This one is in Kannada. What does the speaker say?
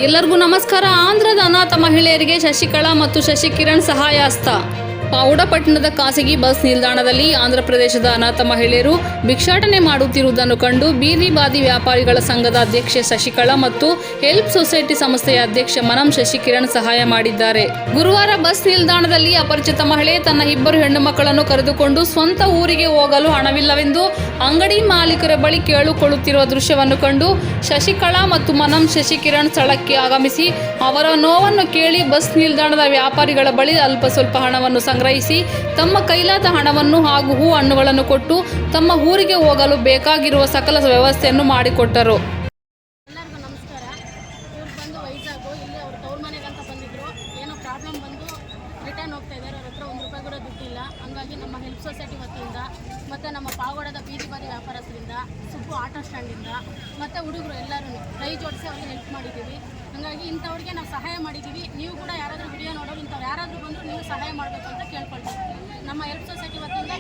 ಎಲ್ಲರಿಗೂ ನಮಸ್ಕಾರ. ಆಂಧ್ರದ ಅನಾಥ ಮಹಿಳೆಯರಿಗೆ ಶಶಿಕಲಾ ಮತ್ತು ಶಶಿಕಿರಣ್ ಸಹಾಯ ಹಸ್ತ. ಪಾವಗಡಪಟ್ಟಣದ ಖಾಸಗಿ ಬಸ್ ನಿಲ್ದಾಣದಲ್ಲಿ ಆಂಧ್ರಪ್ರದೇಶದ ಅನಾಥ ಮಹಿಳೆಯರು ಭಿಕ್ಷಾಟನೆ ಮಾಡುತ್ತಿರುವುದನ್ನು ಕಂಡು ಬೀದಿ ಬಾದಿ ವ್ಯಾಪಾರಿಗಳ ಸಂಘದ ಅಧ್ಯಕ್ಷೆ ಶಶಿಕಲಾ ಮತ್ತು ಹೆಲ್ಪ್ ಸೊಸೈಟಿ ಸಂಸ್ಥೆಯ ಅಧ್ಯಕ್ಷ ಮನಂ ಶಶಿಕಿರಣ್ ಸಹಾಯ ಮಾಡಿದ್ದಾರೆ. ಗುರುವಾರ ಬಸ್ ನಿಲ್ದಾಣದಲ್ಲಿ ಅಪರಿಚಿತ ಮಹಿಳೆ ತನ್ನ ಇಬ್ಬರು ಹೆಣ್ಣು ಮಕ್ಕಳನ್ನು ಕರೆದುಕೊಂಡು ಸ್ವಂತ ಊರಿಗೆ ಹೋಗಲು ಹಣವಿಲ್ಲವೆಂದು ಅಂಗಡಿ ಮಾಲೀಕರ ಬಳಿ ಕೇಳಿಕೊಳ್ಳುತ್ತಿರುವ ದೃಶ್ಯವನ್ನು ಕಂಡು ಶಶಿಕಲಾ ಮತ್ತು ಮನಂ ಶಶಿಕಿರಣ್ ಸ್ಥಳಕ್ಕೆ ಆಗಮಿಸಿ ಅವರ ನೋವನ್ನು ಕೇಳಿ ಬಸ್ ನಿಲ್ದಾಣದ ವ್ಯಾಪಾರಿಗಳ ಬಳಿ ಅಲ್ಪ ಸ್ವಲ್ಪ ಹಣವನ್ನು ಸಂಗ್ರಹಿಸಿ ತಮ್ಮ ಕೈಲಾದ ಹಣವನ್ನು ಹಾಗೂ ಹೂ ಹಣ್ಣುಗಳನ್ನು ಕೊಟ್ಟು ತಮ್ಮ ಊರಿಗೆ ಹೋಗಲು ಬೇಕಾಗಿರುವ ಸಕಲ ವ್ಯವಸ್ಥೆಯನ್ನು ಮಾಡಿಕೊಟ್ಟರು. ಎಲ್ಲರಿಗೂ ನಮಸ್ಕಾರ. ಇವ್ರು ಬಂದು ವೈಜಾಗು, ಇಲ್ಲಿ ಅವ್ರ ತವ್ರ ಮನೆಗಂತ ಬಂದಿದ್ರು. ಏನೋ ಪ್ರಾಬ್ಲಮ್ ಬಂದು ರಿಟರ್ನ್ ಹೋಗ್ತಾ ಇದ್ದಾರೆ. ಅವ್ರ ಹತ್ರ ₹1 ಕೂಡ ದುಡ್ಡಿಲ್ಲ. ಹಂಗಾಗಿ ನಮ್ಮ ಹೆಲ್ಪ್ ಸೊಸೈಟಿ ವತಿಯಿಂದ ಮತ್ತು ನಮ್ಮ ಪಾವಗಡದ ಬೀದಿ ಬಾದಿ ವ್ಯಾಪಾರಸ್ಥರಿಂದ, ಸುಬ್ಬು ಆಟೋ ಸ್ಟ್ಯಾಂಡಿಂದ ಮತ್ತು ಹುಡುಗರು ಎಲ್ಲರೂ ಕೈ ಜೋಡಿಸಿ ಅವ್ರಿಗೆ ಹೆಲ್ಪ್ ಮಾಡಿದ್ದೀವಿ. ಹಾಗಾಗಿ ಇಂಥವ್ರಿಗೆ ನಾವು ಸಹಾಯ ಮಾಡಿದ್ದೀವಿ. ನೀವು ಕೂಡ ಯಾರಾದರೂ ವಿಡಿಯೋ ನೋಡೋರು ಇಂಥವ್ರು ಯಾರಾದರೂ ಬಂದರೂ ನೀವು ಸಹಾಯ ಮಾಡಬೇಕು ಅಂತ ಕೇಳ್ಕೊಳ್ತೀವಿ. ನಮ್ಮ ಹೆಲ್ಪ್ ಸೊಸೈಟಿ ವತಿಯಿಂದ